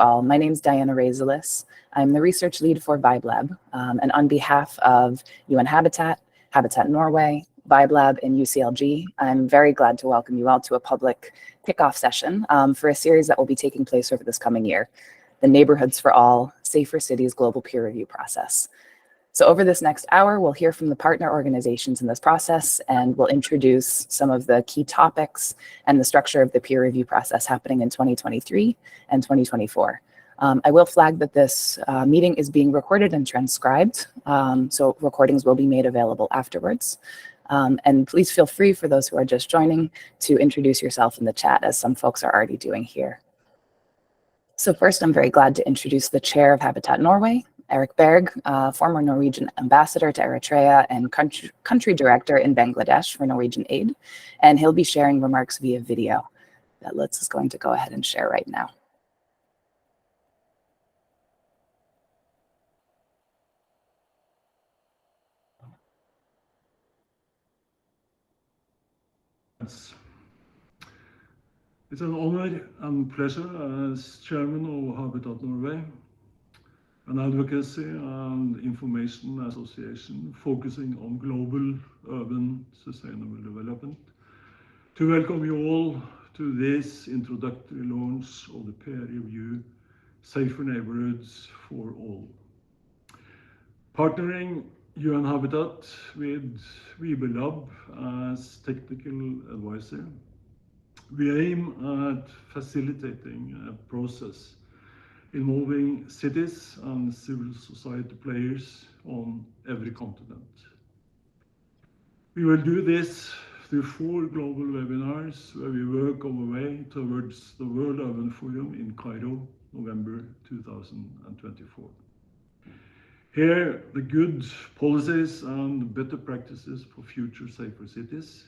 all. My name is Diana Razalis. I'm the research lead for VibeLab, and on behalf of UN Habitat, Habitat Norway, VibeLab, and UCLG, I'm very glad to welcome you all to a public kickoff session for a series that will be taking place over this coming year, the Neighborhoods for All, Safer Cities Global Peer Review Process. So over this next hour, we'll hear from the partner organizations in this process, and we'll introduce some of the key topics and the structure of the peer review process happening in 2023 and 2024. I will flag that this meeting is being recorded and transcribed, so recordings will be made available afterwards. And please feel free, for those who are just joining, to introduce yourself in the chat, as some folks are already doing here. So first, I'm very glad to introduce the chair of Habitat Norway, Erik Berg, former Norwegian ambassador to Eritrea and country director in Bangladesh for Norwegian Aid. And he'll be sharing remarks via video that Lutz is going to go ahead and share right now. It's an honor and pleasure as chairman of Habitat Norway, an advocacy and information association focusing on global urban sustainable development, to welcome you all to this introductory launch of the peer review Safer Neighborhoods for All. Partnering UN Habitat with VibeLab as technical advisor, we aim at facilitating a process involving cities and civil society players on every continent. We will do this through 4 global webinars where we work our way towards the World Urban Forum in Cairo, November 2024. Here, the good policies and better practices for future safer cities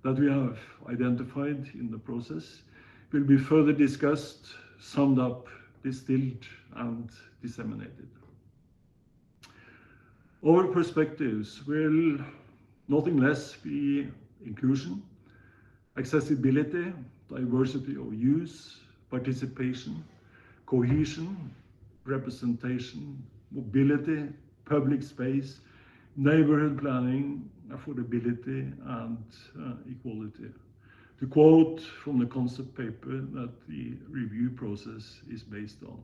that we have identified in the process will be further discussed, summed up, distilled, and disseminated. Our perspectives will nothing less be inclusion, accessibility, diversity of use, participation, cohesion, representation, mobility, public space, neighborhood planning, affordability, and equality. To quote from the concept paper that the review process is based on.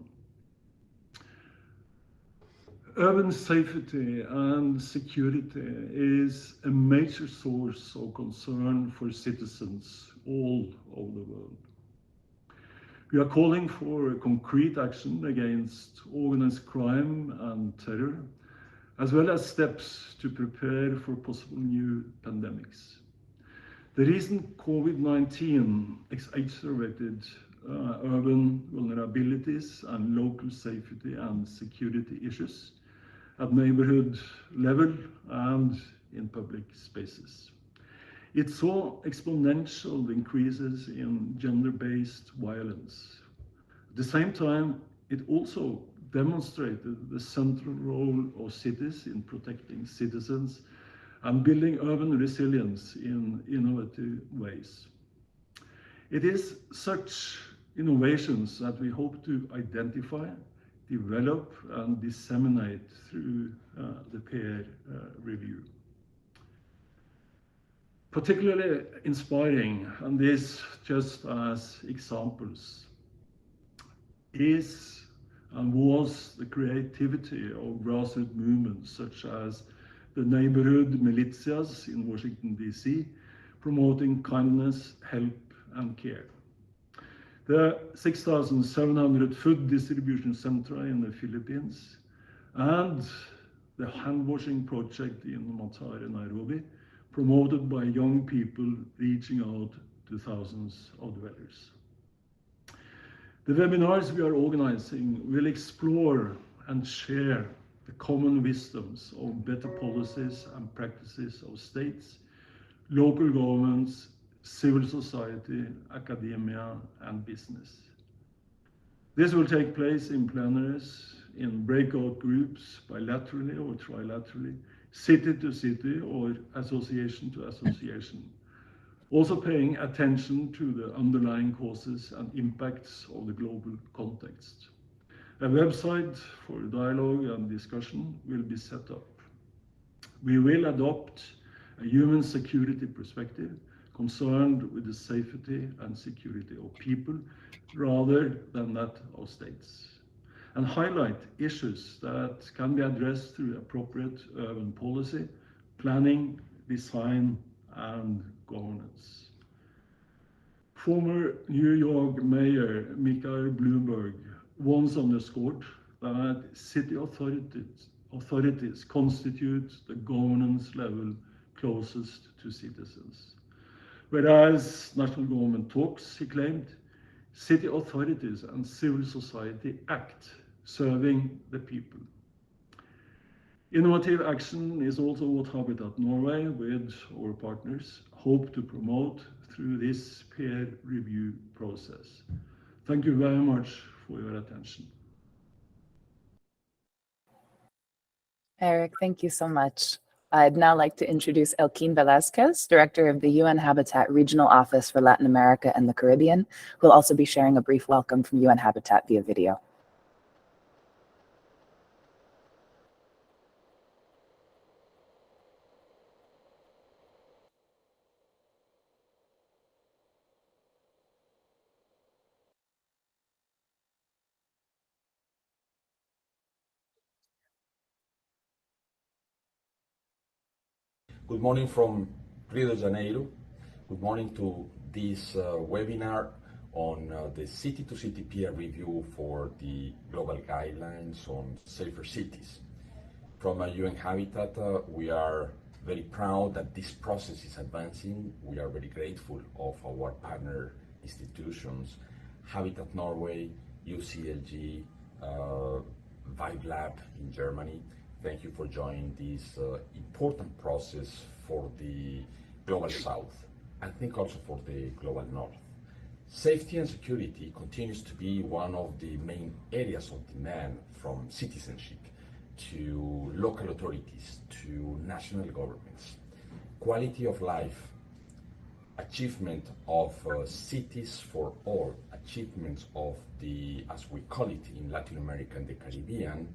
Urban safety and security is a major source of concern for citizens all over the world. We are calling for concrete action against organized crime and terror, as well as steps to prepare for possible new pandemics. The recent COVID-19 exacerbated urban vulnerabilities and local safety and security issues at neighborhood level and in public spaces. It saw exponential increases in gender-based violence. At the same time, it also demonstrated the central role of cities in protecting citizens and building urban resilience in innovative ways. It is such innovations that we hope to identify, develop, and disseminate through the peer review. Particularly inspiring, and this just as examples, is and was the creativity of grassroots movements such as the neighborhood militias in Washington, D.C., promoting kindness, help, and care. The 6,700 food distribution centra in the Philippines, and the hand-washing project in Matare, Nairobi, promoted by young people reaching out to thousands of dwellers. The webinars we are organizing will explore and share the common wisdoms of better policies and practices of states, local governments, civil society, academia, and business. This will take place in plenaries, in breakout groups, bilaterally or trilaterally, city to city or association to association. Also paying attention to the underlying causes and impacts of the global context. A website for dialogue and discussion will be set up. We will adopt a human security perspective concerned with the safety and security of people rather than that of states, and highlight issues that can be addressed through appropriate urban policy, planning, design, and governance. Former New York Mayor Michael Bloomberg once underscored that city authorities constitute the governance level closest to citizens. Whereas national government talks, he claimed, city authorities and civil society act, serving the people. Innovative action is also what Habitat Norway, with our partners, hope to promote through this peer review process. Thank you very much for your attention. Erik, thank you so much. I'd now like to introduce Elkin Velasquez, Director of the UN Habitat Regional Office for Latin America and the Caribbean, who will also be sharing a brief welcome from UN Habitat via video. Good morning from Rio de Janeiro. Good morning to this webinar on the city-to-city peer review for the global guidelines on safer cities. From UN Habitat, we are very proud that this process is advancing. We are very grateful of our partner institutions, Habitat Norway, UCLG, VibeLab in Germany. Thank you for joining this important process for the Global South, I think also for the Global North. Safety and security continues to be one of the main areas of demand from citizenship to local authorities to national governments. Quality of life, achievement of cities for all, achievements of the, as we call it in Latin America and the Caribbean,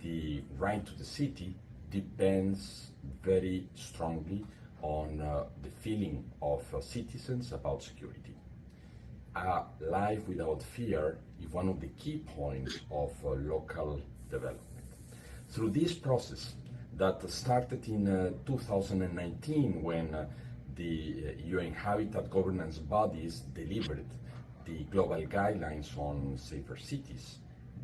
the right to the city depends very strongly on the feeling of citizens about security. A life without fear is one of the key points of local development. Through this process that started in 2019 when the UN Habitat governance bodies delivered the global guidelines on safer cities,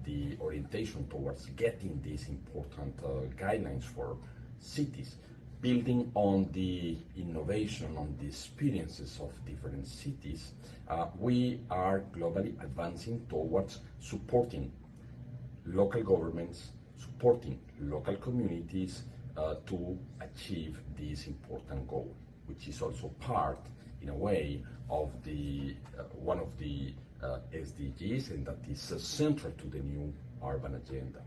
the orientation towards getting these important guidelines for cities, building on the innovation, on the experiences of different cities, we are globally advancing towards supporting local governments, supporting local communities to achieve this important goal, which is also part, in a way, of the one of the SDGs, and that is central to the new urban agenda.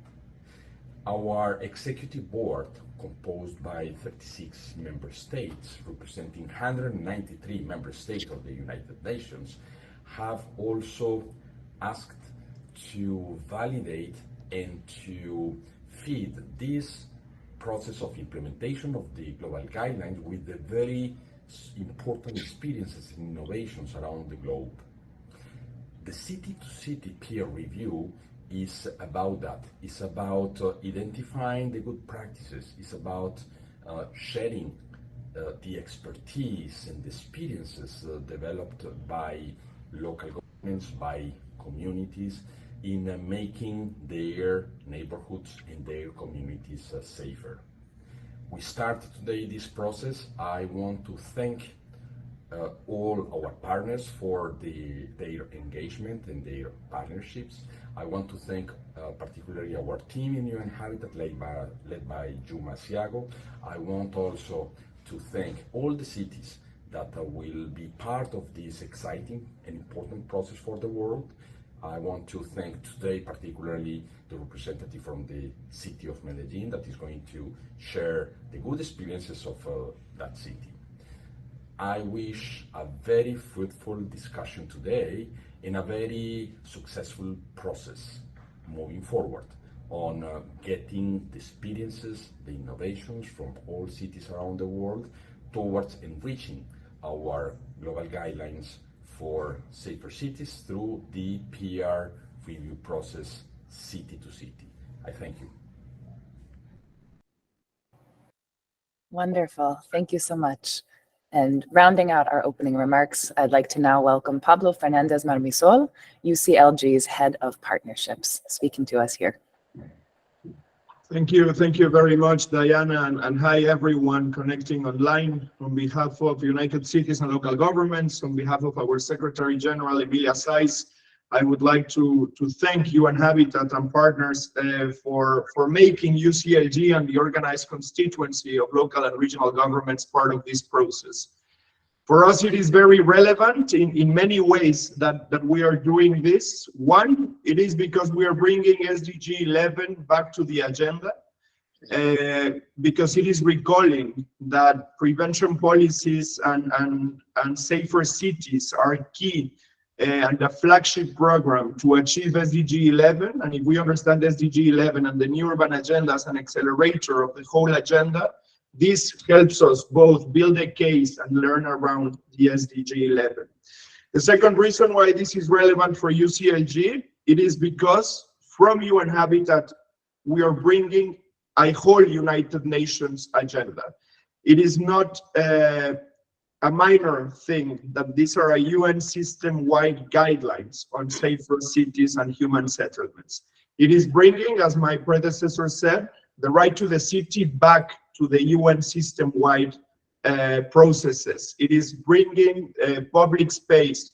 Our executive board, composed by 36 member states, representing 193 member states of the United Nations, have also asked to validate and to feed this process of implementation of the global guidelines with the very important experiences and innovations around the globe. The city-to-city peer review is about that. It's about identifying the good practices. It's about sharing the expertise and the experiences developed by local governments, by communities in making their neighborhoods and their communities safer. We started today this process. I want to thank all our partners for their engagement and their partnerships. I want to thank particularly our team in UN Habitat led by Juma Assiago. I want also to thank all the cities that will be part of this exciting and important process for the world. I want to thank today particularly the representative from the city of Medellin that is going to share the good experiences of that city. I wish a very fruitful discussion today and a very successful process moving forward on getting the experiences, the innovations from all cities around the world towards enriching our global guidelines for safer cities through the peer review process city to city. I thank you. Wonderful. Thank you so much. And rounding out our opening remarks, I'd like to now welcome Pablo Fernandez Marmisol, UCLG's Head of Partnerships, speaking to us here. Thank you very much, Diana, and hi everyone connecting online. On behalf of United Cities and Local Governments, on behalf of our Secretary General, Emilia Saiz, I would like to thank UN Habitat and partners for making UCLG and the organized constituency of local and regional governments part of this process. For us, it is very relevant in many ways that we are doing this. One, it is because we are bringing SDG 11 back to the agenda, because it is recalling that prevention policies and safer cities are key and the flagship program to achieve SDG 11. And if we understand SDG 11 and the new urban agenda as an accelerator of the whole agenda, this helps us both build a case and learn around the SDG 11. The second reason why this is relevant for UCLG, it is because from UN Habitat, we are bringing a whole United Nations agenda. It is not a minor thing that these are a UN system-wide guidelines on safer cities and human settlements. It is bringing, as my predecessor said, the right to the city back to the UN system-wide processes. It is bringing public space,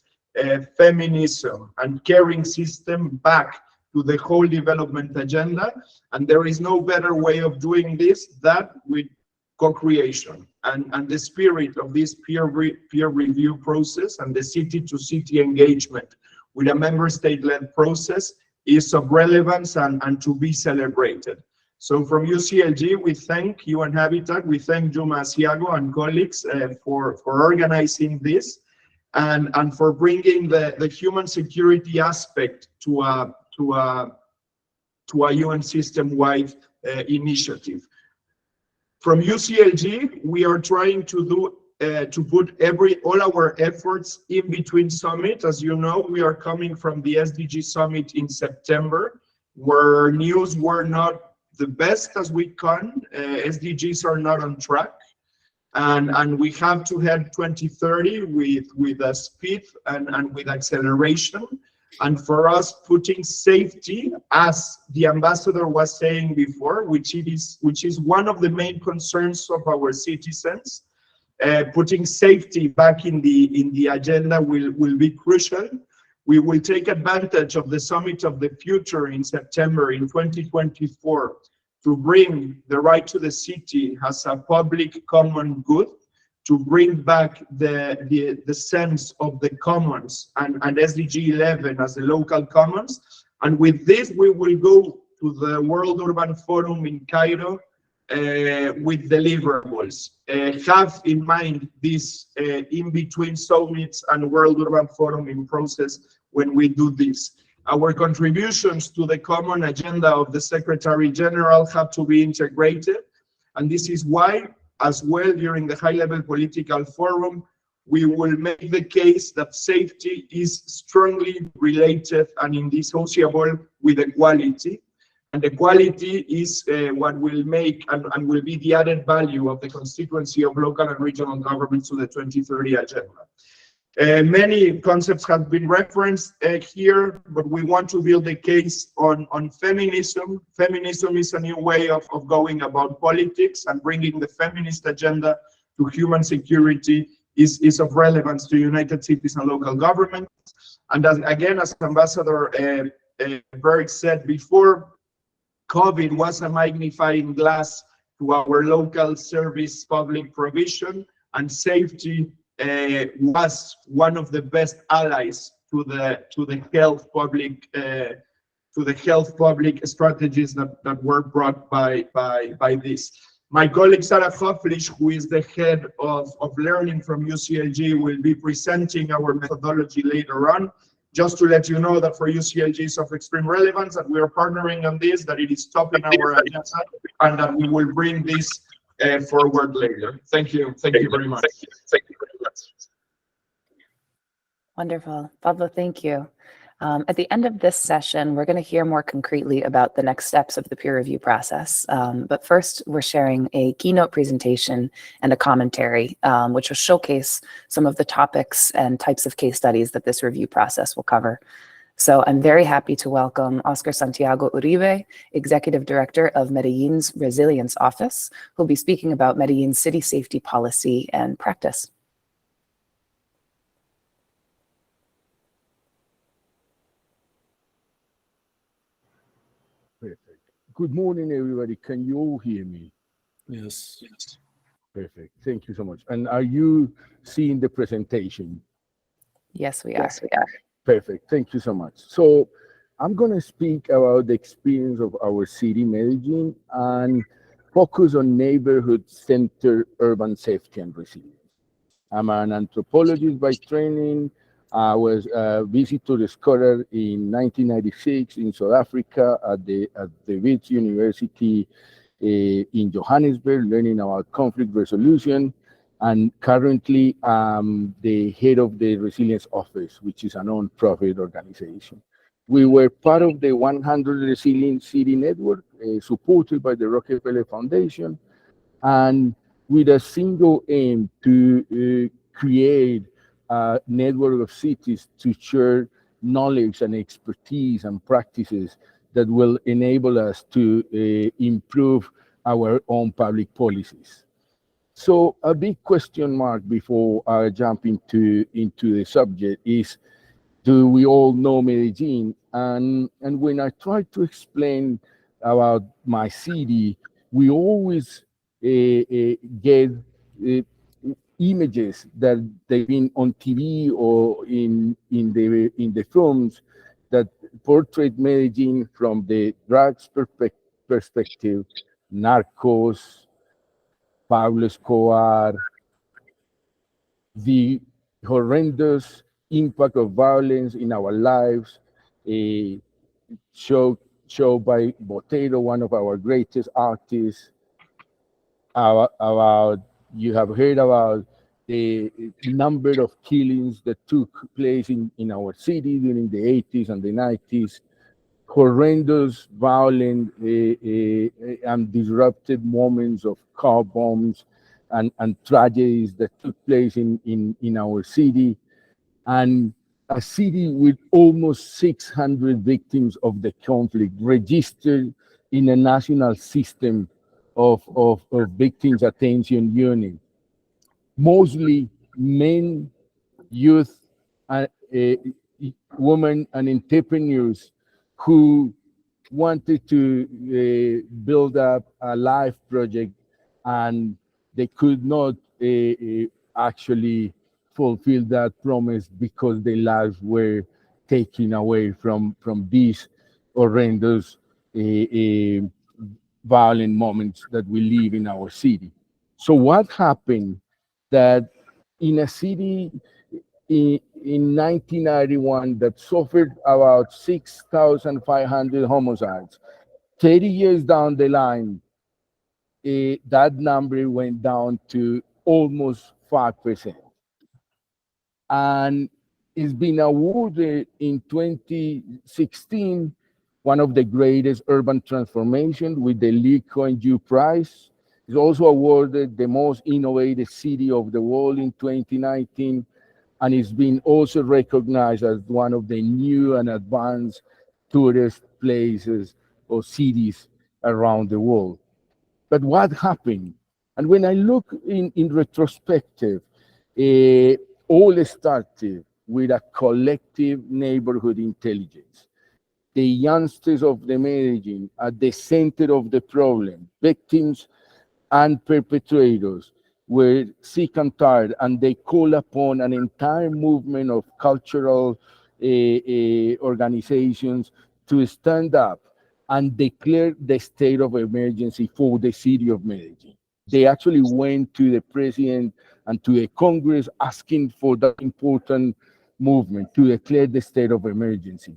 feminism, and caring system back to the whole development agenda. And there is no better way of doing this than with co-creation. And the spirit of this peer review process and the city-to-city engagement with a member state-led process is of relevance and to be celebrated. So from UCLG, we thank UN Habitat, we thank Juma, Assiago, and colleagues for organizing this and for bringing the human security aspect to a UN system-wide initiative. From UCLG, we are trying to put all our efforts in between summit. As you know, we are coming from the SDG summit in September, where news were not the best as we can. SDGs are not on track, and we have to head 2030 with a speed and with acceleration. And for us, putting safety, as the ambassador was saying before, which is one of the main concerns of our citizens, putting safety back in the agenda will be crucial. We will take advantage of the Summit of the Future in September in 2024 to bring the right to the city as a public common good, to bring back the sense of the commons and SDG 11 as the local commons. And with this, we will go to the World Urban Forum in Cairo with deliverables. Have in mind this in-between summits and World Urban Forum in process when we do this. Our contributions to the common agenda of the Secretary General have to be integrated, and this is why, as well, during the high-level political forum, we will make the case that safety is strongly related and indissociable with equality. And equality is what will make and will be the added value of the constituency of local and regional governments to the 2030 agenda. Many concepts have been referenced here, but we want to build a case on feminism. Feminism is a new way of going about politics, and bringing the feminist agenda to human security is of relevance to United Cities and local governments. And as Ambassador Berg said before, COVID was a magnifying glass to our local service public provision, and safety was one of the best allies to the health public strategies that were brought by this. My colleague Sara Hoeflich, who is the head of learning from UCLG, will be presenting our methodology later on. just to let you know that for UCLG is of extreme relevance, that we are partnering on this, that it is top in our agenda, and that we will bring this forward later. Thank you very much. Wonderful. Pablo, thank you. At the end of this session, we're going to hear more concretely about the next steps of the peer review process. But first, we're sharing a keynote presentation and a commentary, which will showcase some of the topics and types of case studies that this review process will cover. So I'm very happy to welcome Oscar Santiago Uribe, Executive Director of Medellin's Resilience Office, who'll be speaking about Medellin's city safety policy and practice. Perfect. Good morning, everybody. Can you all hear me? Yes. Perfect. Thank you so much. And are you seeing the presentation? Yes, we are. Yes, we are. Perfect. Thank you so much. So I'm going to speak about the experience of our city, Medellin, and focus on neighborhood-centered urban safety and resilience. I'm an anthropologist by training. I was a visitor scholar in 1996 in South Africa at the Wits University in Johannesburg, learning about conflict resolution. And currently, the head of the Resilience Office, which is a non-profit organization. We were part of the 100 Resilient City Network, supported by the Rockefeller Foundation, and with a single aim to create a network of cities to share knowledge and expertise and practices that will enable us to improve our own public policies. So a big question mark before I jump into the subject is, do we all know Medellin? And when I try to explain about my city, we always get images that they've been on TV or in the films that portray Medellin from the drugs perspective, narcos, Pablo Escobar, the horrendous impact of violence in our lives, shown by Botero, one of our greatest artists. You have heard about the number of killings that took place in our city during the 80s and the 90s. Horrendous, violent, and disrupted moments of car bombs and tragedies that took place in our city, and a city with almost 600 victims of the conflict registered in a national system of victims attention unit. Mostly men, youth, women, and entrepreneurs who wanted to build up a life project, and they could not actually fulfill that promise because their lives were taken away from these horrendous violent moments that we live in our city. So what happened that in a city in 1991 that suffered about 6,500 homicides, 30 years down the line, that number went down to almost 5%. And it's been awarded in 2016 one of the greatest urban transformation with the Lee Kuan Yew Prize. It's also awarded the most innovative city of the world in 2019, and it's been also recognized as one of the new and advanced tourist places or cities around the world. But what happened? And when I look in retrospective, all started with a collective neighborhood intelligence. The youngsters of the Medellin at the center of the problem, victims and perpetrators were sick and tired, and they call upon an entire movement of cultural organizations to stand up and declare the state of emergency for the city of Medellin. They actually went to the president and to the Congress asking for that important movement to declare the state of emergency.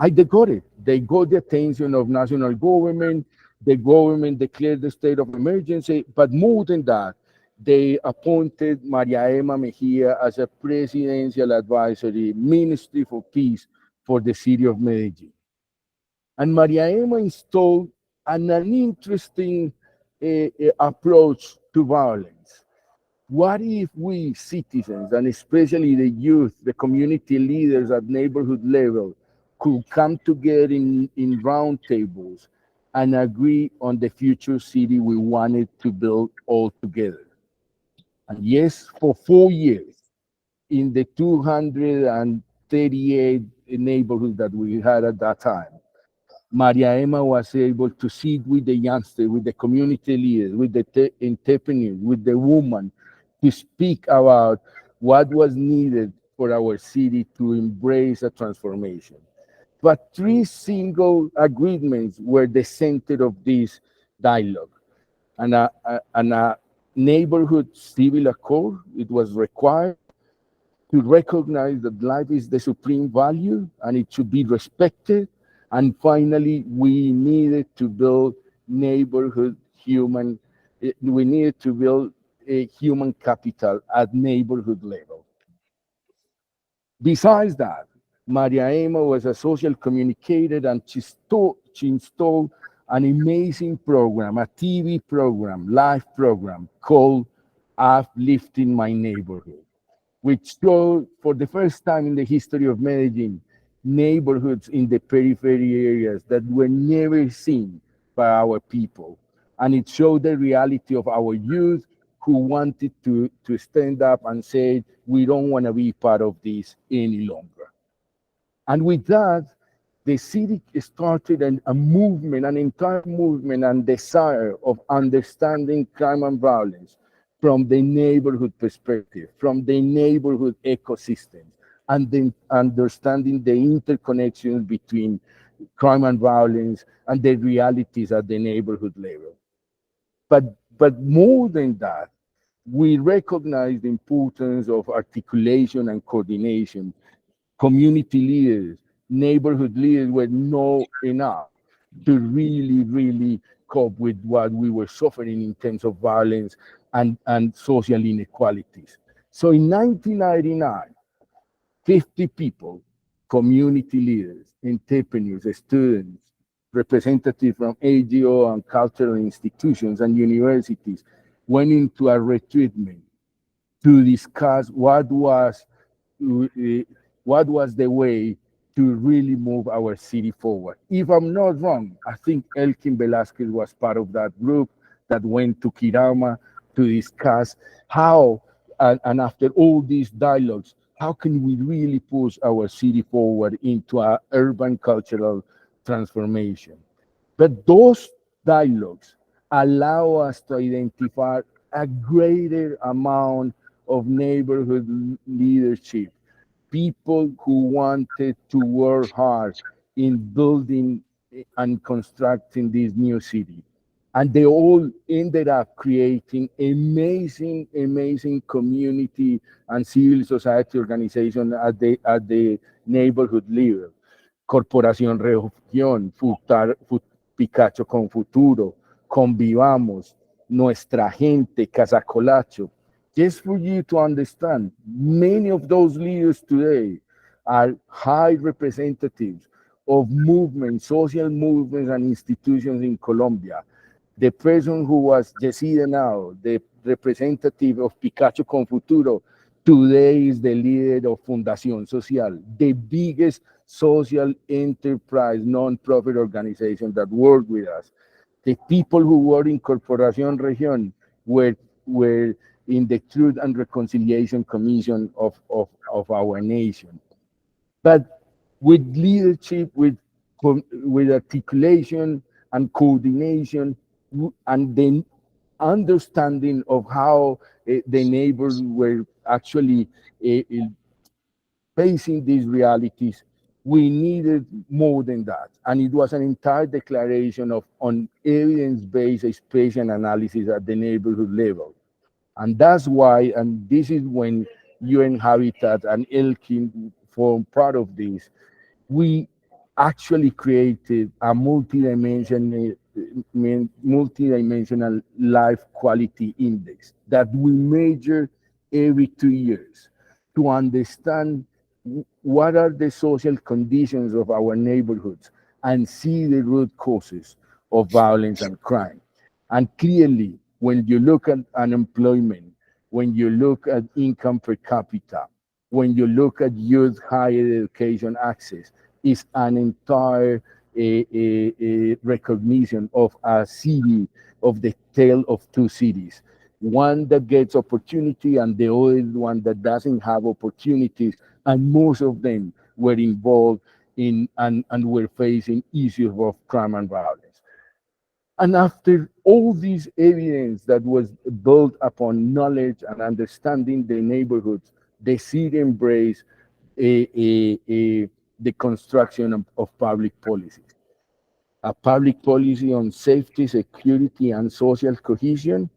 They got it. They got the attention of national government. The government declared the state of emergency, but more than that, they appointed Maria Emma Mejia as a presidential advisory ministry for peace for the city of Medellin. And Maria Emma installed an interesting approach to violence. What if we citizens, and especially the youth, the community leaders at neighborhood level, could come together in round tables and agree on the future city we wanted to build all together? And yes, for 4 years, in the 238 neighborhoods that we had at that time, Maria Emma was able to sit with the youngsters, with the community leaders, with the entrepreneurs, with the women, to speak about what was needed for our city to embrace a transformation. But 3 single agreements were the center of this dialogue. And a neighborhood civil accord, it was required to recognize that life is the supreme value and it should be respected. And finally, we needed to build we needed to build a human capital at neighborhood level. Besides that, Maria Emma was a social communicator, and she installed an amazing program, a TV program, live program called Uplifting My Neighborhood, which showed for the first time in the history of Medellin, neighborhoods in the periphery areas that were never seen by our people. And it showed the reality of our youth who wanted to stand up and say, we don't want to be part of this any longer. And with that, the city started a movement, an entire movement and desire of understanding crime and violence from the neighborhood perspective, from the neighborhood ecosystem, and then understanding the interconnections between crime and violence and the realities at the neighborhood level. But more than that, we recognize the importance of articulation and coordination. Community leaders, neighborhood leaders were not enough to really cope with what we were suffering in terms of violence and social inequalities. So in 1999, 50 people, community leaders, entrepreneurs, students, representatives from AGO and cultural institutions and universities went into a retreatment to discuss what was the way to really move our city forward. If I'm not wrong, I think Elkin Velasquez was part of that group that went to Kirama to discuss how, and after all these dialogues, how can we really push our city forward into an urban cultural transformation? But those dialogues allow us to identify a greater amount of neighborhood leadership, people who wanted to work hard in building and constructing this new city. And they all ended up creating amazing community and civil society organization at the neighborhood level. Corporación Región, Picacho con Futuro, Convivamos, Nuestra Gente, Casacolacho. Just for you to understand, many of those leaders today are high representatives of movements, social movements and institutions in Colombia. The person who was Yesida now, the representative of Picacho con Futuro, today is the leader of Fundación Social, the biggest social enterprise, non-profit organization that work with us. The people who were in Corporación Región were in the Truth and Reconciliation Commission of our nation. But with leadership, with articulation and coordination, and then understanding of how the neighbors were actually facing these realities, we needed more than that. And it was an entire declaration on evidence-based spatial analysis at the neighborhood level. And that's why, and this is when UN Habitat and Elkin form part of this, we actually created a multidimensional life quality index that we measure every 2 years to understand what are the social conditions of our neighborhoods and see the root causes of violence and crime. And clearly, when you look at unemployment, when you look at income per capita, when you look at youth higher education access, is an entire recognition of a city, of the tale of two cities. One that gets opportunity and the other one that doesn't have opportunities, and most of them were involved in and were facing issues of crime and violence. And after all this evidence that was built upon knowledge and understanding the neighborhoods, the city embraced the construction of public policies. A public policy on safety, security, and social cohesion,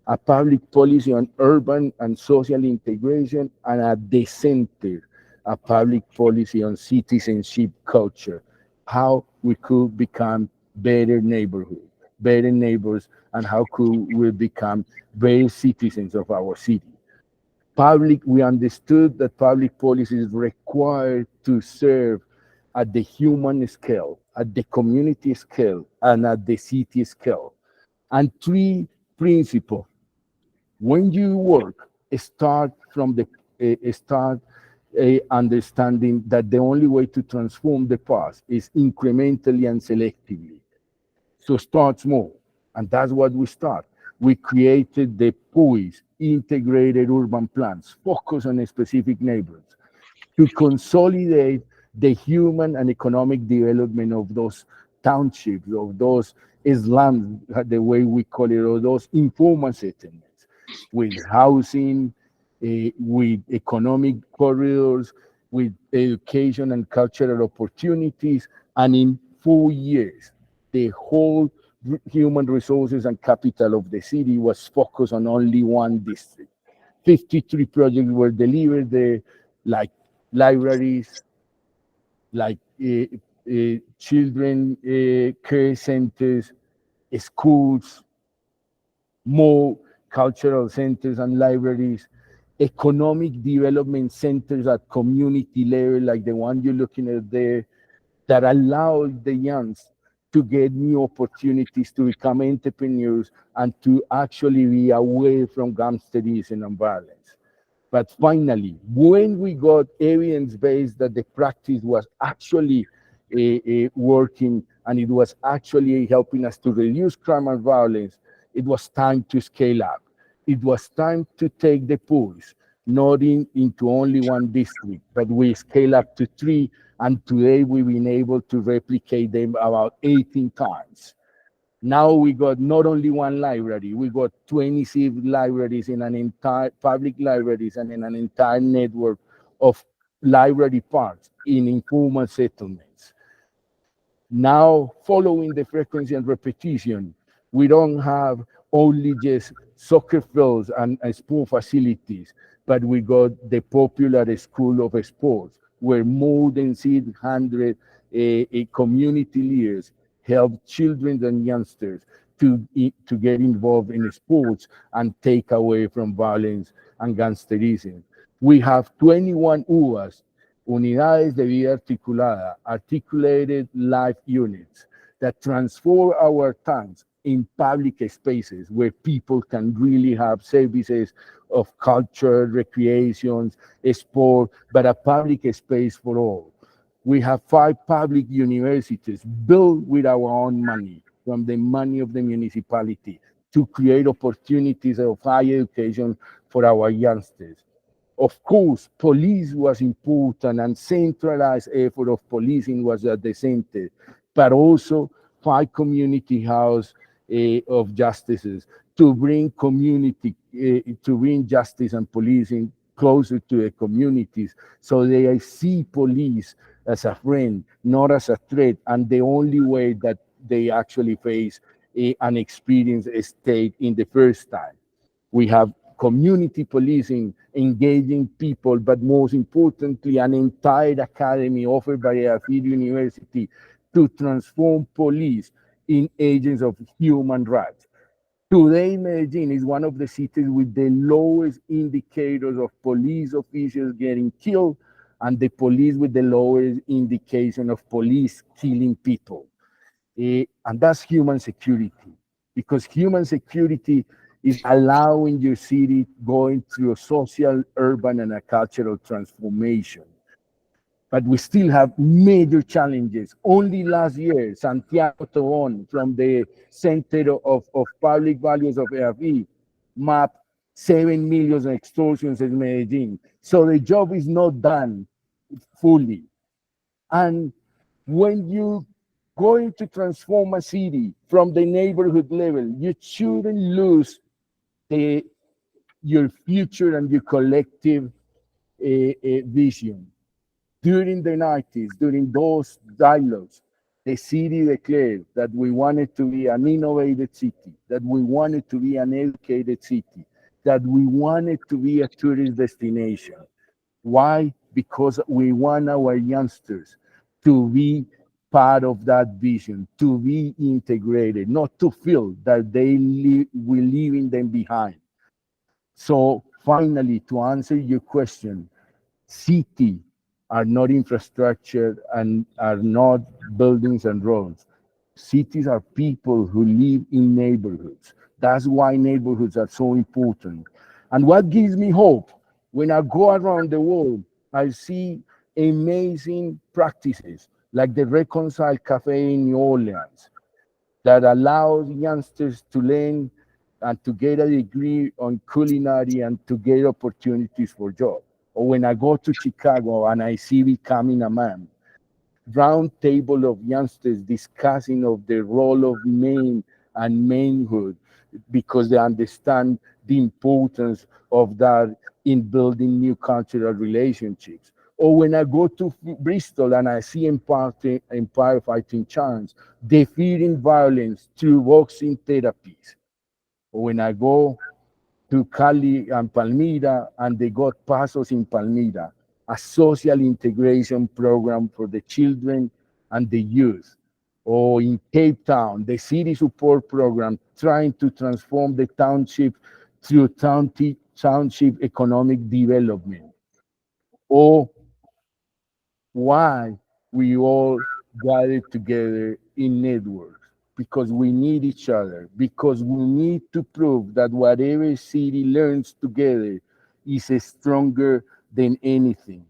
a public policy on urban and social integration, and at the center, a public policy on citizenship culture, how we could become better neighborhoods, better neighbors, and how could we become better citizens of our city. We understood that public policy is required to serve at the human scale, at the community scale, and at the city scale. And three principles. When you work, start from the understanding that the only way to transform the past is incrementally and selectively. So start small, and that's what we start. We created the PUIs, integrated urban plans, focus on specific neighborhoods, to consolidate the human and economic development of those townships, of those slums, the way we call it, or those informal settlements, with housing, with economic corridors, with education and cultural opportunities. And in 4 years, the whole human resources and capital of the city was focused on only one district. 53 projects were delivered there, like libraries, like children care centers, schools, more cultural centers and libraries, economic development centers at community level, like the one you're looking at there, that allow the youngs to get new opportunities to become entrepreneurs and to actually be away from gangsterism and violence. But finally, when we got evidence-based that the practice was actually working and it was actually helping us to reduce crime and violence, it was time to scale up. It was time to take the pools, not into only one district, but we scale up to 3, and today we've been able to replicate them about 18 times. Now we got not only one library, we got 26 libraries in an entire public libraries and in an entire network of library parks in informal settlements. Now, following the frequency and repetition, we don't have only just soccer fields and sport facilities, but we got the popular school of sports, where more than 600 community leaders help children and youngsters to get involved in sports and take away from violence and gangsterism. We have 21 UAs, Unidades de Vida Articulada, articulated life units, that transform our towns in public spaces where people can really have services of culture, recreations, sport, but a public space for all. We have 5 public universities built with our own money, from the money of the municipality, to create opportunities of higher education for our youngsters. Of course, police was important, and centralized effort of policing was at the center, but also 5 community house of justices to bring to bring justice and policing closer to the communities, so they see police as a friend, not as a threat, and the only way that they actually face and experience a state in the first time. We have community policing, engaging people, but most importantly, an entire academy offered by Afid University to transform police in agents of human rights. Today, Medellin is one of the cities with the lowest indicators of police officials getting killed and the police with the lowest indication of police killing people. And that's human security, because human security is allowing your city going through a social, urban, and a cultural transformation. But we still have major challenges. Only last year, Santiago Tobon, from the Center of Public Values of EAV, mapped 7 million extortions in Medellin. So the job is not done fully. And when you going to transform a city from the neighborhood level, you shouldn't lose your future and your collective vision. During the 90s, during those dialogues, the city declared that we wanted to be an innovative city, that we wanted to be an educated city, that we wanted to be a tourist destination. Why? Because we want our youngsters to be part of that vision, to be integrated, not to feel that we're leaving them behind. So finally, to answer your question, city are not infrastructure and are not buildings and roads. Cities are people who live in neighborhoods. That's why neighborhoods are so important. And what gives me hope, when I go around the world, I see amazing practices like the Reconcile Cafe in New Orleans that allows youngsters to learn and to get a degree on culinary and to get opportunities for jobs. Or when I go to Chicago and I see Becoming a Man, round table of youngsters discussing of the role of men and manhood, because they understand the importance of that in building new cultural relationships. Or when I go to Bristol and I see Empire Fighting Chance defeating violence through boxing therapies. Or when I go to Cali and Palmira and they got Pasos in Palmira, a social integration program for the children and the youth. Or in Cape Town, the city support program trying to transform the township through township economic development. Or why we all gathered together in networks, because we need each other, because we need to prove that whatever city learns together is stronger than anything.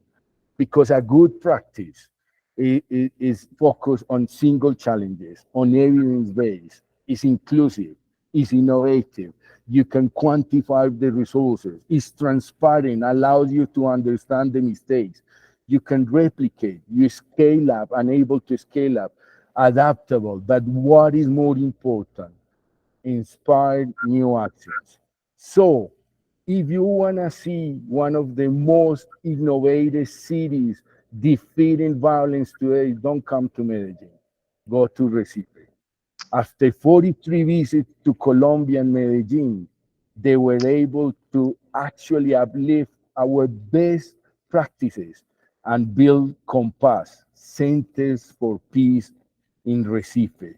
Because a good practice is focused on single challenges, on evidence-based, is inclusive, is innovative. You can quantify the resources, is transparent, allows you to understand the mistakes. You can replicate, you scale up, and able to scale up, adaptable. But what is more important? Inspire new actions. So, if you want to see one of the most innovative cities defeating violence today, don't come to Medellin. Go to Recife. After 43 visits to Colombia and Medellin, they were able to actually uplift our best practices and build Compass, Centers for Peace in Recife,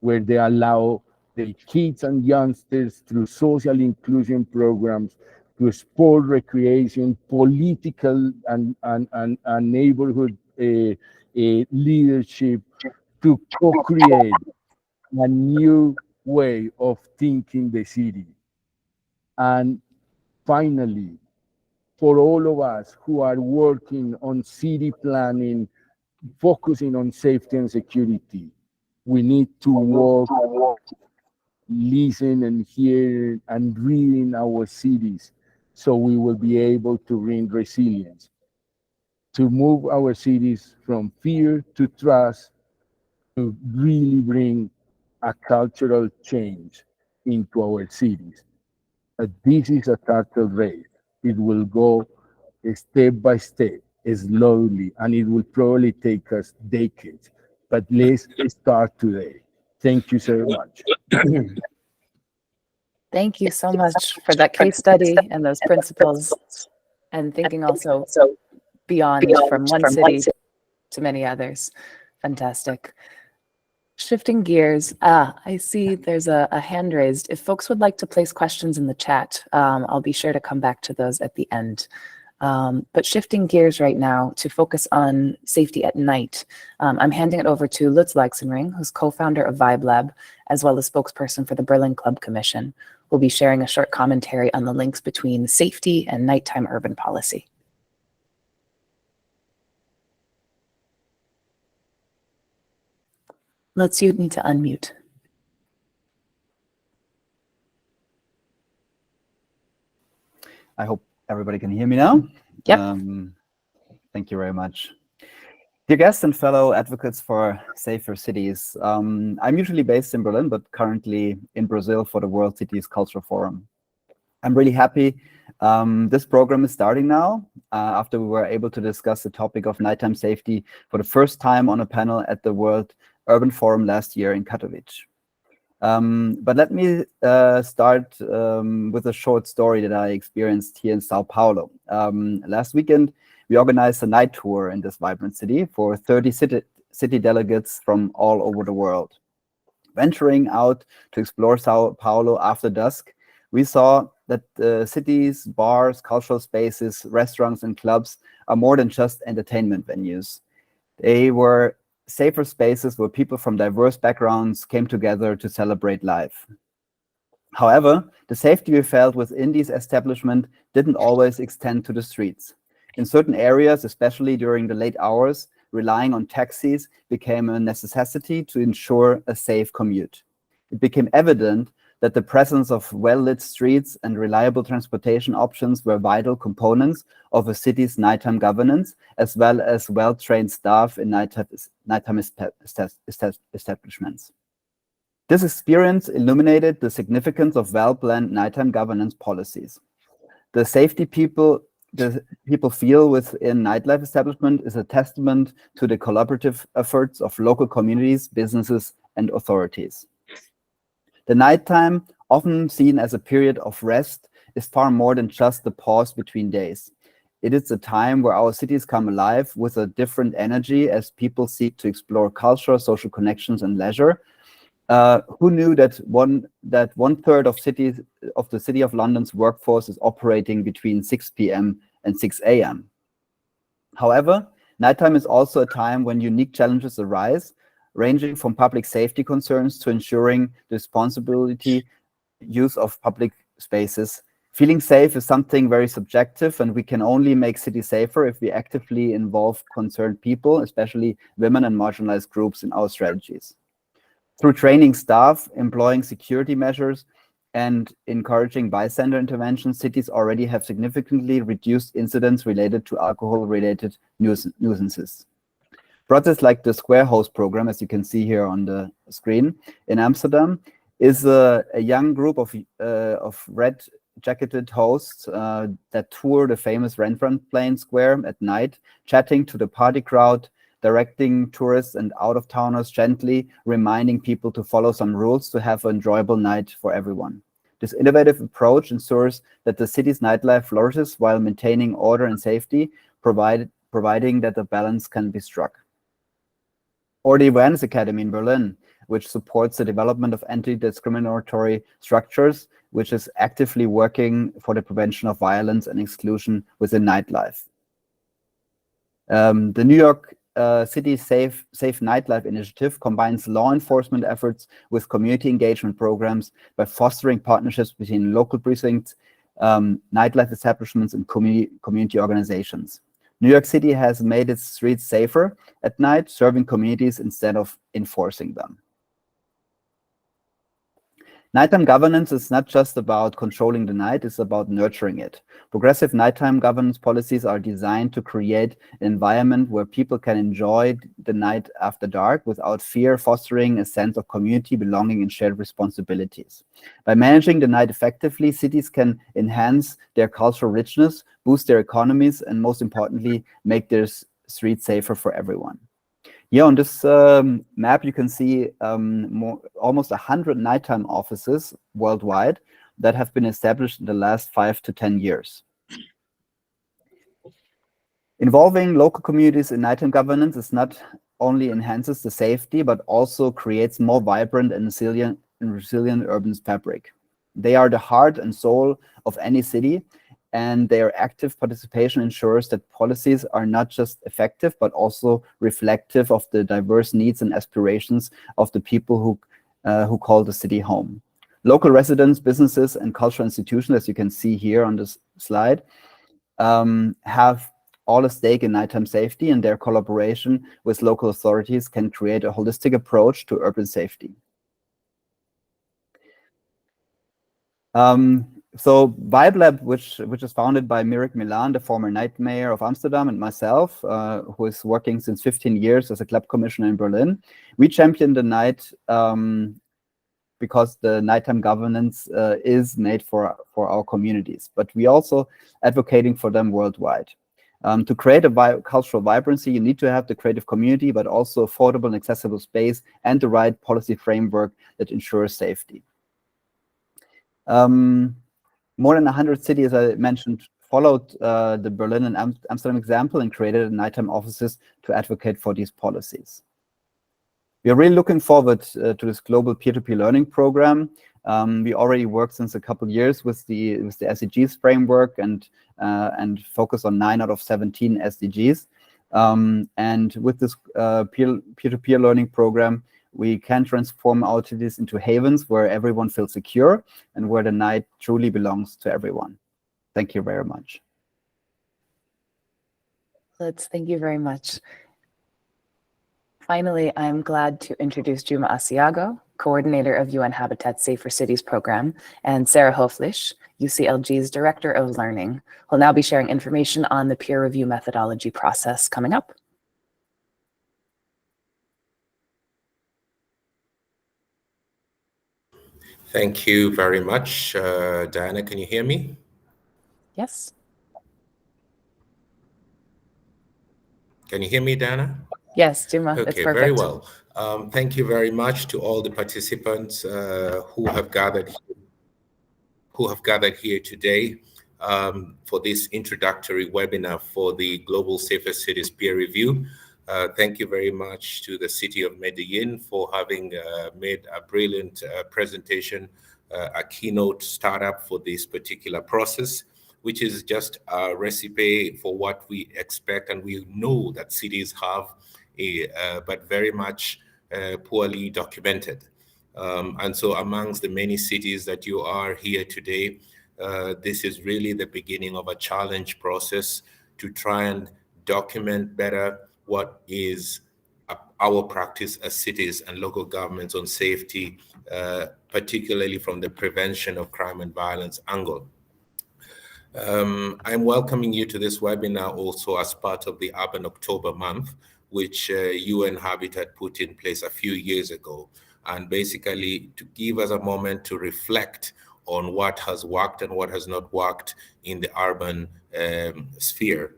where they allow the kids and youngsters through social inclusion programs, to sport, recreation, political and neighborhood leadership, to co-create a new way of thinking the city. And finally, for all of us who are working on city planning, focusing on safety and security, we need to work, listen and hear and read in our cities, so we will be able to bring resilience, to move our cities from fear to trust, to really bring a cultural change into our cities. This is a turtle race. It will go step by step, slowly, and it will probably take us decades. But let's start today. Thank you so much. Thank you so much for that case study and those principles, and thinking also beyond from one city to many others. Fantastic. Shifting gears, I see there's a hand raised. If folks would like to place questions in the chat, I'll be sure to come back to those at the end. But shifting gears right now to focus on safety at night, I'm handing it over to Lutz Leichsenring, who's co-founder of VibeLab, as well as spokesperson for the Berlin Club Commission. We'll be sharing a short commentary on the links between safety and nighttime urban policy. Lutz, you need to unmute. I hope everybody can hear me now. Yep. Thank you very much. Dear guests and fellow advocates for safer cities, I'm usually based in Berlin, but currently in Brazil for the World Cities Cultural Forum. I'm really happy this program is starting now, after we were able to discuss the topic of nighttime safety for the first time on a panel at the World Urban Forum last year in Katowice. But let me start with a short story that I experienced here in Sao Paulo. Last weekend, we organized a night tour in this vibrant city for 30 city delegates from all over the world. Venturing out to explore Sao Paulo after dusk, we saw that the city's bars, cultural spaces, restaurants, and clubs are more than just entertainment venues. They were safer spaces where people from diverse backgrounds came together to celebrate life. However, the safety we felt within these establishments didn't always extend to the streets. In certain areas, especially during the late hours, relying on taxis became a necessity to ensure a safe commute. It became evident that the presence of well-lit streets and reliable transportation options were vital components of a city's nighttime governance, as well as well-trained staff in nighttime establishments. This experience illuminated the significance of well-planned nighttime governance policies. The safety people feel within nightlife establishment is a testament to the collaborative efforts of local communities, businesses, and authorities. The nighttime, often seen as a period of rest, is far more than just the pause between days. It is a time where our cities come alive with a different energy as people seek to explore culture, social connections, and leisure. Who knew that one third of the City of London's workforce is operating between 6 p.m. and 6 a.m. However, nighttime is also a time when unique challenges arise, ranging from public safety concerns to ensuring the responsibility use of public spaces. Feeling safe is something very subjective, and we can only make cities safer if we actively involve concerned people, especially women and marginalized groups, in our strategies. Through training staff, employing security measures, and encouraging bystander intervention, cities already have significantly reduced incidents related to alcohol-related nuisances. Projects like the Square Host program, as you can see here on the screen in Amsterdam, is a young group of red-jacketed hosts that tour the famous Rembrandtplein Square at night, chatting to the party crowd, directing tourists and out-of-towners gently, reminding people to follow some rules to have an enjoyable night for everyone. This innovative approach ensures that the city's nightlife flourishes while maintaining order and safety, providing that a balance can be struck. Or the Awareness Academy in Berlin, which supports the development of anti-discriminatory structures, which is actively working for the prevention of violence and exclusion within nightlife. The New York City Safe Nightlife Initiative combines law enforcement efforts with community engagement programs by fostering partnerships between local precincts, nightlife establishments, and community organizations. New York City has made its streets safer at night, serving communities instead of enforcing them. Nighttime governance is not just about controlling the night, it's about nurturing it. Progressive nighttime governance policies are designed to create an environment where people can enjoy the night after dark without fear, fostering a sense of community, belonging, and shared responsibilities. By managing the night effectively, cities can enhance their cultural richness, boost their economies, and most importantly, make their streets safer for everyone. Here on this map, you can see almost 100 nighttime offices worldwide that have been established in the last 5 to 10 years. Involving local communities in nighttime governance is not only enhances the safety, but also creates more vibrant and resilient urban fabric. They are the heart and soul of any city, and their active participation ensures that policies are not just effective, but also reflective of the diverse needs and aspirations of the people who call the city home. Local residents, businesses, and cultural institutions, as you can see here on this slide, have all a stake in nighttime safety, and their collaboration with local authorities can create a holistic approach to urban safety. So VibeLab, which is founded by Erik Milan, the former night mayor of Amsterdam, and myself, who is working since 15 years as a club commissioner in Berlin, we champion the night because the nighttime governance is made for our communities, but we also advocating for them worldwide. To create a cultural vibrancy, you need to have the creative community, but also affordable and accessible space and the right policy framework that ensures safety. More than 100 cities, as I mentioned, followed the Berlin and Amsterdam example and created nighttime offices to advocate for these policies. We are really looking forward to this global peer-to-peer learning program. We already worked since a couple of years with the SDGs framework and focus on 9 out of 17 SDGs. And with this peer-to-peer learning program, we can transform our cities into havens where everyone feels secure and where the night truly belongs to everyone. Thank you very much. Lutz, thank you very much. Finally, I'm glad to introduce Juma Assiago, coordinator of UN Habitat's Safer Cities program, and Sara Hoeflich, UCLG's Director of Learning, who will now be sharing information on the peer review methodology process coming up. Thank you very much. Diana, can you hear me? Yes. Can you hear me, Diana? Yes, Juma, it's Okay, perfect. very well. Thank you very much to all the participants who have gathered here today for this introductory webinar for the Global Safer Cities Peer Review. Thank you very much to the City of Medellin for having made a brilliant presentation, a keynote startup for this particular process, which is just a recipe for what we expect and we know that cities have, but very much poorly documented. And so amongst the many cities that you are here today, this is really the beginning of a challenge process to try and document better what is our practice as cities and local governments on safety, particularly from the prevention of crime and violence angle. I'm welcoming you to this webinar also as part of the Urban October month, which UN Habitat put in place a few years ago, and basically to give us a moment to reflect on what has worked and what has not worked in the urban sphere.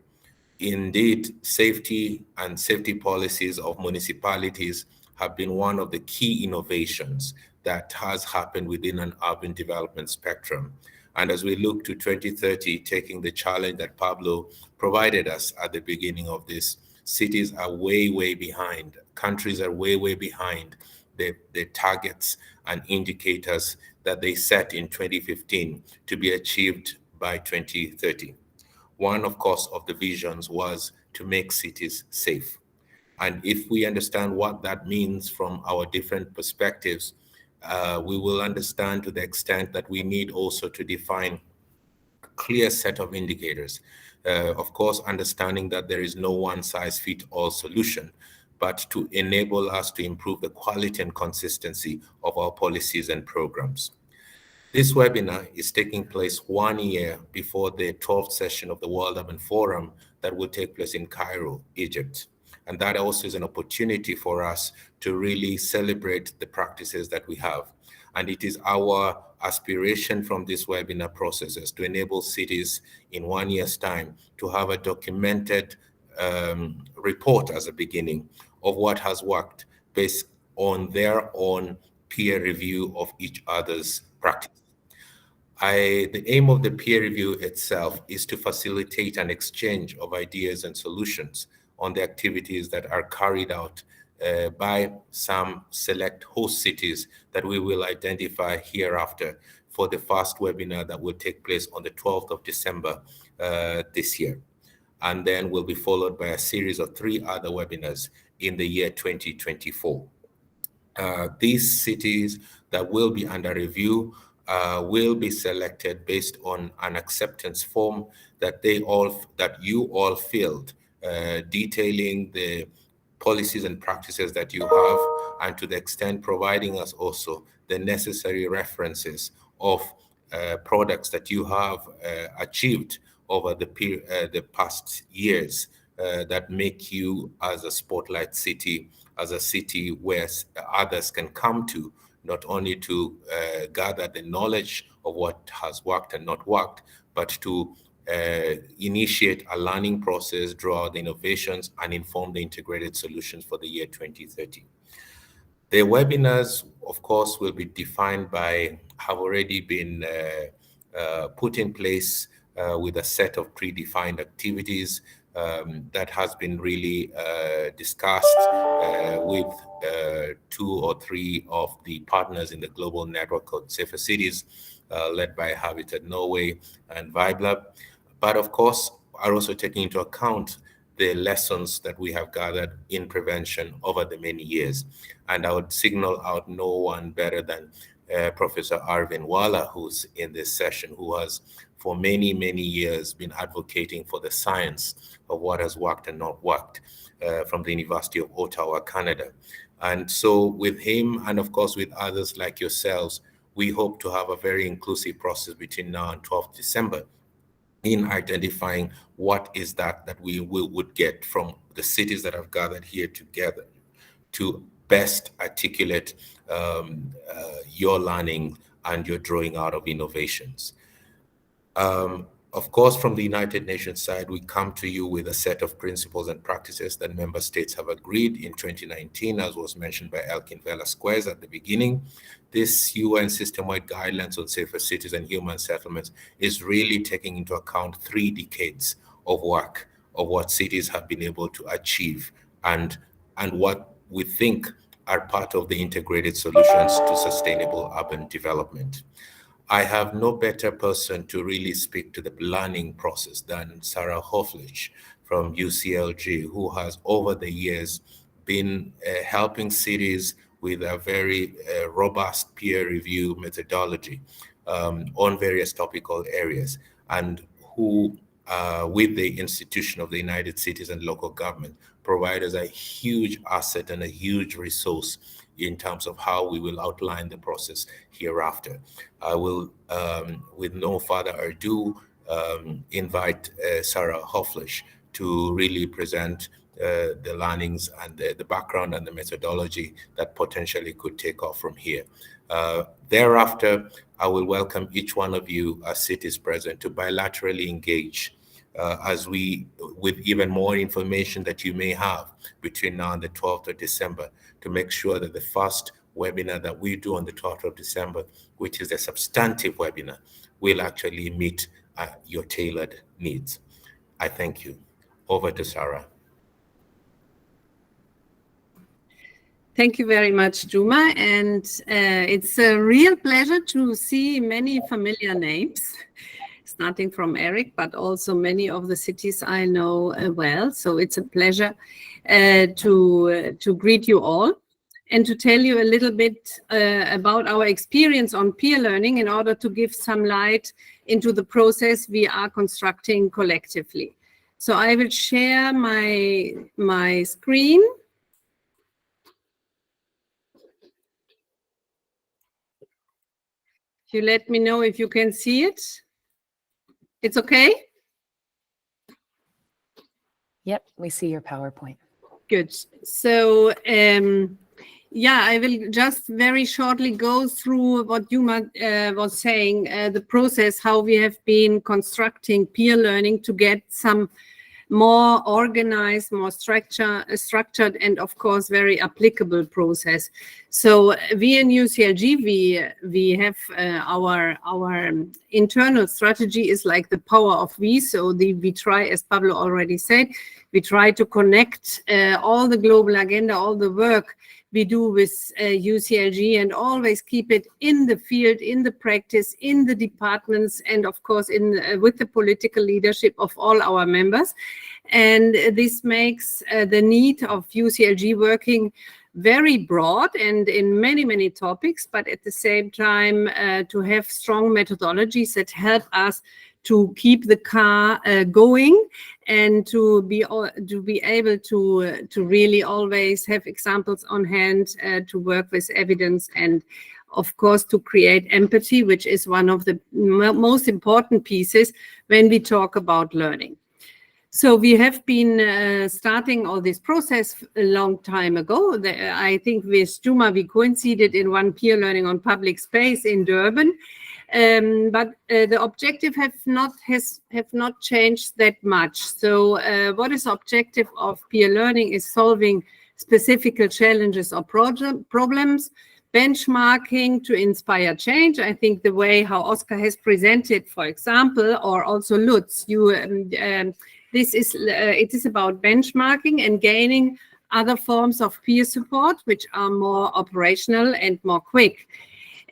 Indeed, safety and safety policies of municipalities have been one of the key innovations that has happened within an urban development spectrum. And as we look to 2030, taking the challenge that Pablo provided us at the beginning of this, cities are way, way behind. Countries are way, way behind the targets and indicators that they set in 2015 to be achieved by 2030. One, of course, of the visions was to make cities safe. And if we understand what that means from our different perspectives, we will understand to the extent that we need also to define a clear set of indicators. Of course, understanding that there is no one-size-fits-all solution, but to enable us to improve the quality and consistency of our policies and programs. This webinar is taking place 1 year before the 12th session of the World Urban Forum that will take place in Cairo, Egypt. And that also is an opportunity for us to really celebrate the practices that we have. And it is our aspiration from this webinar processes to enable cities in 1 year's time to have a documented report as a beginning of what has worked based on their own peer review of each other's practice. The aim of the peer review itself is to facilitate an exchange of ideas and solutions on the activities that are carried out by some select host cities that we will identify hereafter for the first webinar that will take place on the 12th of December this year. And then will be followed by a series of 3 other webinars in the year 2024. These cities that will be under review will be selected based on an acceptance form that you all filled, detailing the policies and practices that you have, and to the extent providing us also the necessary references of products that you have achieved over the past years that make you as a spotlight city, as a city where others can come to, not only to gather the knowledge of what has worked and not worked, but to initiate a learning process, draw out the innovations, and inform the integrated solutions for the year 2030. The webinars, of course, will be defined have already been put in place with a set of predefined activities that has been really discussed with 2 or 3 of the partners in the global network called Safer Cities, led by Habitat Norway and VibeLab. But of course, are also taking into account the lessons that we have gathered in prevention over the many years. And I would signal out no one better than Professor Arvind Wala, who's in this session, who has for many, many years been advocating for the science of what has worked and not worked from the University of Ottawa, Canada. And so with him, and of course with others like yourselves, we hope to have a very inclusive process between now and 12th December in identifying what is that we would get from the cities that have gathered here together to best articulate your learning and your drawing out of innovations. Of course, from the United Nations side, we come to you with a set of principles and practices that member states have agreed in 2019, as was mentioned by Elkin Velasquez at the beginning. This UN system-wide guidelines on safer cities and human settlements is really taking into account 3 decades of work of what cities have been able to achieve and what we think are part of the integrated solutions to sustainable urban development. I have no better person to really speak to the learning process than Sara Hoeflich from UCLG, who has over the years been helping cities with a very robust peer review methodology on various topical areas, and who, with the institution of the United Cities and local government, provide us a huge asset and a huge resource in terms of how we will outline the process hereafter. I will, with no further ado, invite Sara Hoeflich to really present the learnings and the background and the methodology that potentially could take off from here. Thereafter, I will welcome each one of you as cities present to bilaterally engage with even more information that you may have between now and the 12th of December, to make sure that the first webinar that we do on the 12th of December, which is a substantive webinar, will actually meet your tailored needs. I thank you. Over to Sara. Thank you very much, Juma. And it's a real pleasure to see many familiar names, starting from Erik, but also many of the cities I know well. So it's a pleasure to greet you all and to tell you a little bit about our experience on peer learning in order to give some light into the process we are constructing collectively. So I will share my screen. You let me know if you can see it. It's okay? Yep, we see your PowerPoint. Good. So, yeah, I will just very shortly go through what Juma was saying, the process, how we have been constructing peer learning to get some more organized, more structured, and of course very applicable process. So we in UCLG, we have our internal strategy is like the power of we. So we try, as Pablo already said, we try to connect all the global agenda, all the work we do with UCLG, and always keep it in the field, in the practice, in the departments, and of course with the political leadership of all our members. And this makes the need of UCLG working very broad and in many topics, but at the same time to have strong methodologies that help us to keep the car going, and to be able to really always have examples on hand to work with evidence, and of course to create empathy, which is one of the most important pieces when we talk about learning. So we have been starting all this process a long time ago. I think with Juma we coincided in one peer learning on public space in Durban. But the objective have not changed that much. So what is objective of peer learning is solving specific challenges or problems, benchmarking to inspire change. I think the way how Oscar has presented, for example, or also Lutz, it is about benchmarking and gaining other forms of peer support, which are more operational and more quick.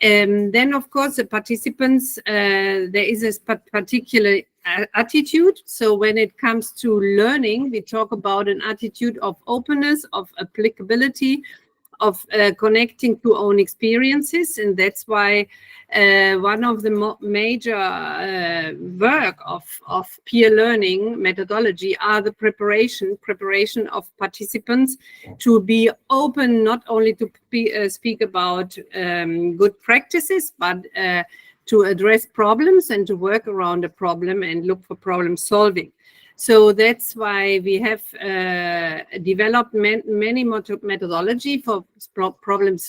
Then, of course, the participants, there is a particular attitude. So when it comes to learning, we talk about an attitude of openness, of applicability, of connecting to own experiences. And that's why one of the major work of peer learning methodology are the preparation of participants to be open, not only to speak about good practices, but to address problems and to work around a problem and look for problem solving. So that's why we have developed many methodology for problem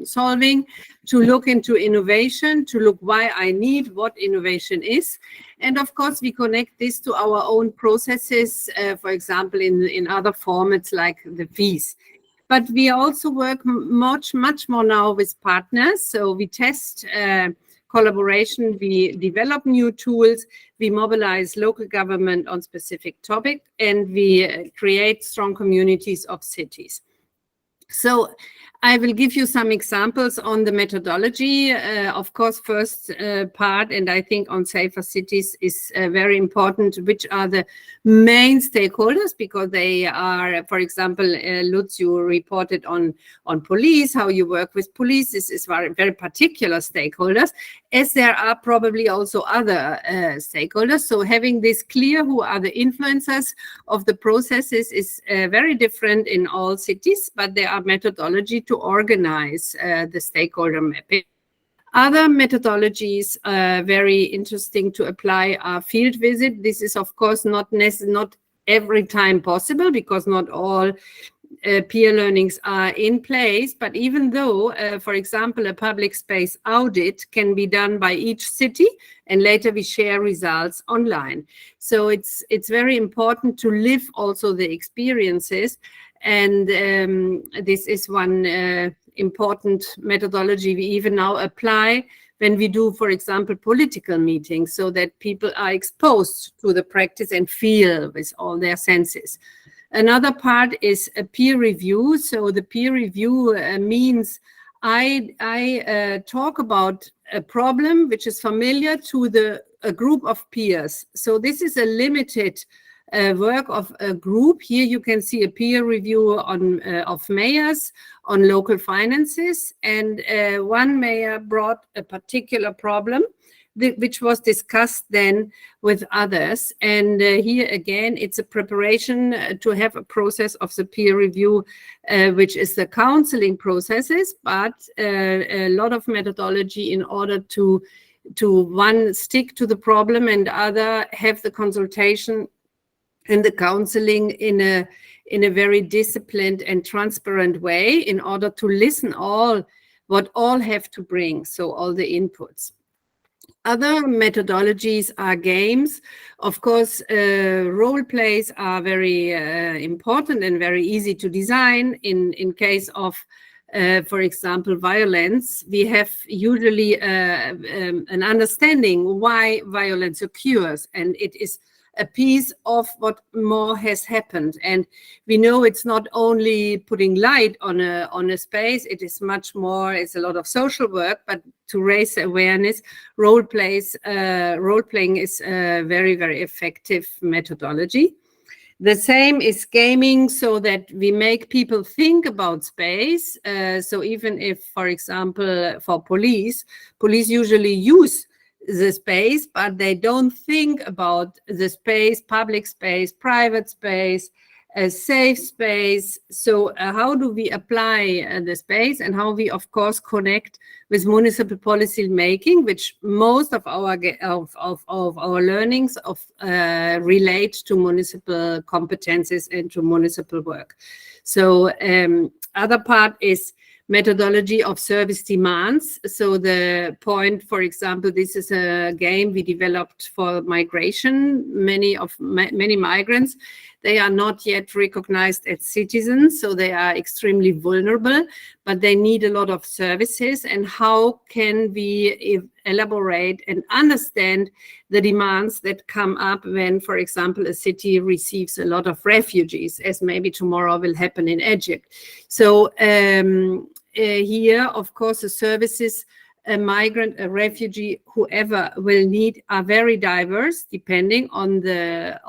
solving, to look into innovation, to look why I need what innovation is. And of course, we connect this to our own processes, for example, in other formats like the fees. But we also work much more now with partners. So we test collaboration, we develop new tools, we mobilize local government on specific topic, and we create strong communities of cities. So I will give you some examples on the methodology. Of course, first part, and I think on safer cities is very important, which are the main stakeholders, because they are, for example, Lutz, you reported on police, how you work with police. This is very particular stakeholders, as there are probably also other stakeholders. So having this clear who are the influencers of the processes is very different in all cities, but there are methodology to organize the stakeholder mapping. Other methodologies very interesting to apply are field visit. This is of course not every time possible, because not all peer learnings are in place, but even though, for example, a public space audit can be done by each city, and later we share results online. So it's very important to live also the experiences, and this is one important methodology we even now apply when we do, for example, political meetings, so that people are exposed to the practice and feel with all their senses. Another part is a peer review. So the peer review means I talk about a problem which is familiar to a group of peers. So this is a limited work of a group. Here you can see a peer review of mayors on local finances, and one mayor brought a particular problem which was discussed then with others. And here again, it's a preparation to have a process of the peer review, which is the counseling processes, but a lot of methodology in order to one, stick to the problem, and other, have the consultation and the counseling in a very disciplined and transparent way, in order to listen what all have to bring, so all the inputs. Other methodologies are games. Of course, role plays are very important and very easy to design. In case of, for example, violence, we have usually an understanding why violence occurs, and it is a piece of what more has happened. And we know it's not only putting light on a space, it is much more, it's a lot of social work, but to raise awareness, role playing is a very, very effective methodology. The same is gaming, so that we make people think about space. So even if, for example, for police usually use the space, but they don't think about the space, public space, private space, a safe space. So how do we apply the space, and how we, of course, connect with municipal policy making, which most of our learnings relate to municipal competences and to municipal work. So other part is methodology of service demands. So the point, for example, this is a game we developed for migration. Many migrants, they are not yet recognized as citizens, so they are extremely vulnerable, but they need a lot of services. And how can we elaborate and understand the demands that come up when, for example, a city receives a lot of refugees, as maybe tomorrow will happen in Egypt. So here, of course, the services a migrant, a refugee, whoever will need are very diverse, depending on the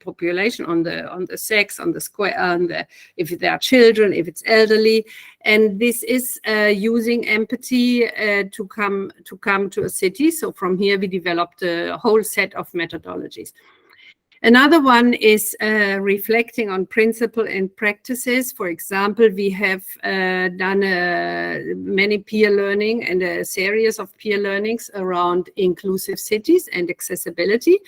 population, on the sex, on the square, if there are children, if it's elderly, and this is using empathy to come to a city. So from here we developed a whole set of methodologies. Another one is reflecting on principle and practices. For example, we have done many peer learning and a series of peer learnings around inclusive cities and accessibility.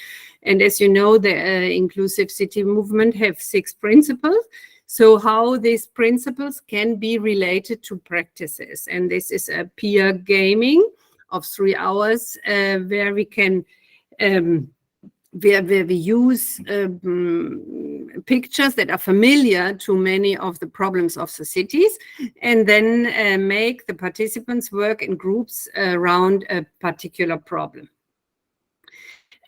And as you know, the inclusive city movement have 6 principles. So how these principles can be related to practices. And this is a peer gaming of 3 hours where we can where we use pictures that are familiar to many of the problems of the cities, and then make the participants work in groups around a particular problem.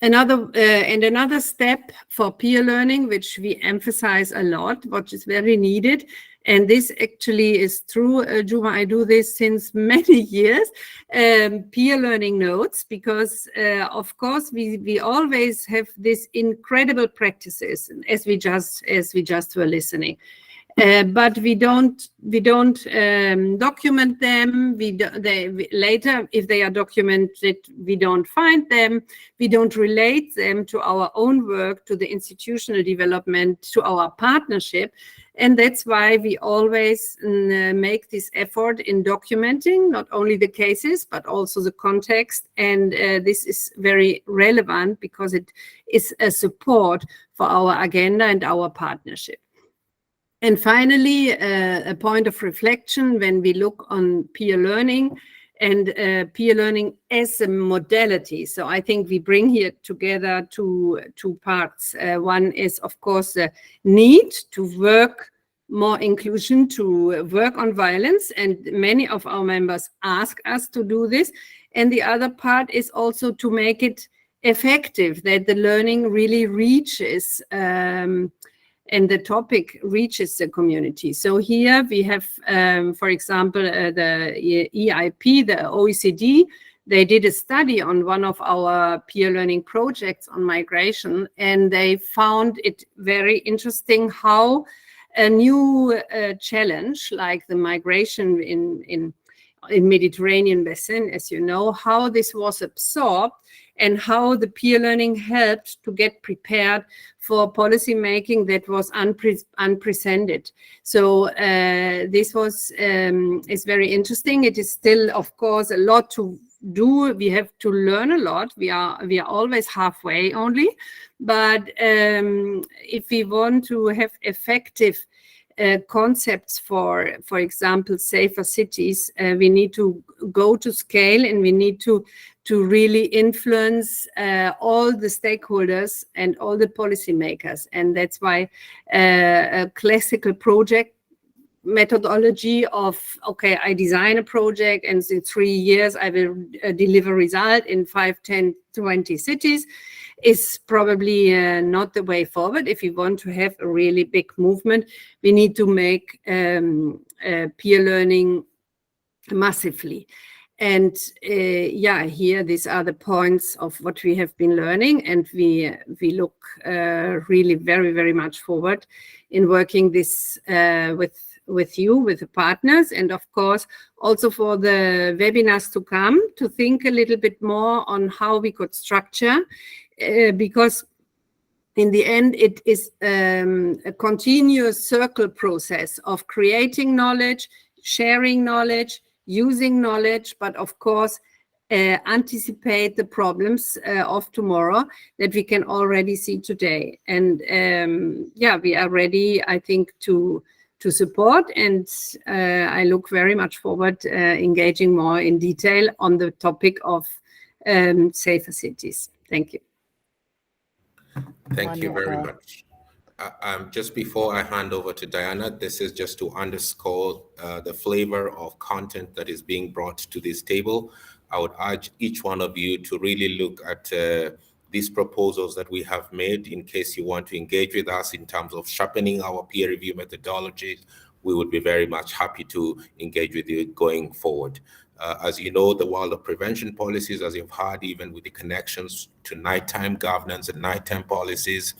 Another step for peer learning, which we emphasize a lot, which is very needed, and this actually is true, Juma, I do this since many years, peer learning notes, because of course we always have these incredible practices, as we just were listening. But we don't document them. Later, if they are documented, we don't find them. We don't relate them to our own work, to the institutional development, to our partnership. And that's why we always make this effort in documenting not only the cases, but also the context. And this is very relevant because it is a support for our agenda and our partnership. And finally, a point of reflection when we look on peer learning and peer learning as a modality. So I think we bring here together two parts. One is, of course, the need to work more inclusion, to work on violence, and many of our members ask us to do this. And the other part is also to make it effective, that the learning really reaches and the topic reaches the community. So here we have, for example, the EIP, the OECD, they did a study on one of our peer learning projects on migration, and they found it very interesting how a new challenge like the migration in Mediterranean basin, as you know, how this was absorbed and how the peer learning helped to get prepared for policy making that was unprecedented. So this was is very interesting. It is still, of course, a lot to do. We have to learn a lot. We are always halfway only. But if we want to have effective concepts for example, safer cities, we need to go to scale, and we need to really influence all the stakeholders and all the policymakers. And that's why a classical project methodology of, okay, I design a project and in 3 years I will deliver result in 5, 10, 20 cities is probably not the way forward. If we want to have a really big movement, we need to make peer learning massively. And yeah, here these are the points of what we have been learning, and we look really very, very much forward in working this with you, with the partners, and of course also for the webinars to come, to think a little bit more on how we could structure, because in the end it is a continuous circle process of creating knowledge, sharing knowledge, using knowledge, but of course anticipate the problems of tomorrow that we can already see today. And yeah, we are ready, I think, to support, and I look very much forward engaging more in detail on the topic of safer cities. Thank you. Thank you very Wonderful. much. Just before I hand over to Diana, this is just to underscore the flavor of content that is being brought to this table. I would urge each one of you to really look at these proposals that we have made in case you want to engage with us in terms of sharpening our peer review methodology. We would be very much happy to engage with you going forward. As you know, the world of prevention policies, as you've heard, even with the connections to nighttime governance and nighttime policies,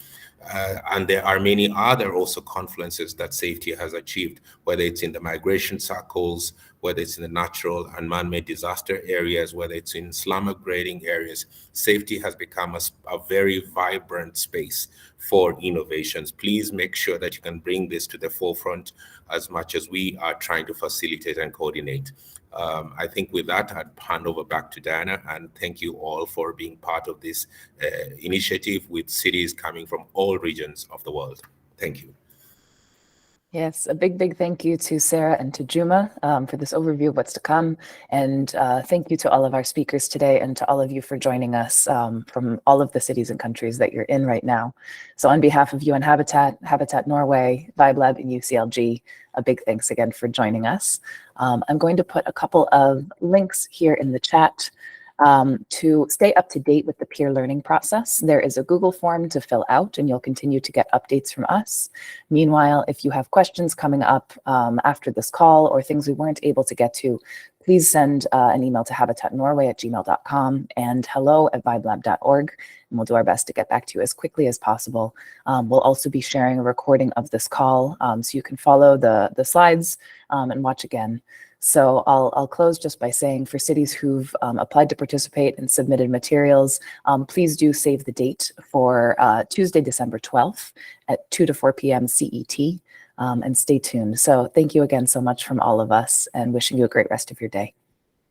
and there are many other also confluences that safety has achieved, whether it's in the migration circles, whether it's in the natural and man-made disaster areas, whether it's in slum upgrading areas. Safety has become a very vibrant space for innovations. Please make sure that you can bring this to the forefront as much as we are trying to facilitate and coordinate. I think with that, I'd hand over back to Diana, and thank you all for being part of this initiative with cities coming from all regions of the world. Thank you. Yes, a big thank you to Sara and to Juma for this overview of what's to come. And thank you to all of our speakers today, and to all of you for joining us from all of the cities and countries that you're in right now. So on behalf of UN Habitat, Habitat Norway, VibeLab, and UCLG, a big thanks again for joining us. I'm going to put a couple of links here in the chat to stay up to date with the peer learning process. There is a Google form to fill out, and you'll continue to get updates from us. Meanwhile, if you have questions coming up after this call or things we weren't able to get to, please send an email to habitatnorway@gmail.com and hello@vibelab.org, and we'll do our best to get back to you as quickly as possible. We'll also be sharing a recording of this call so you can follow the slides and watch again. So I'll close just by saying, for cities who've applied to participate and submitted materials, please do save the date for Tuesday, December 12th at 2 to 4 p.m. CET, and stay tuned. So thank you again so much from all of us, and wishing you a great rest of your day.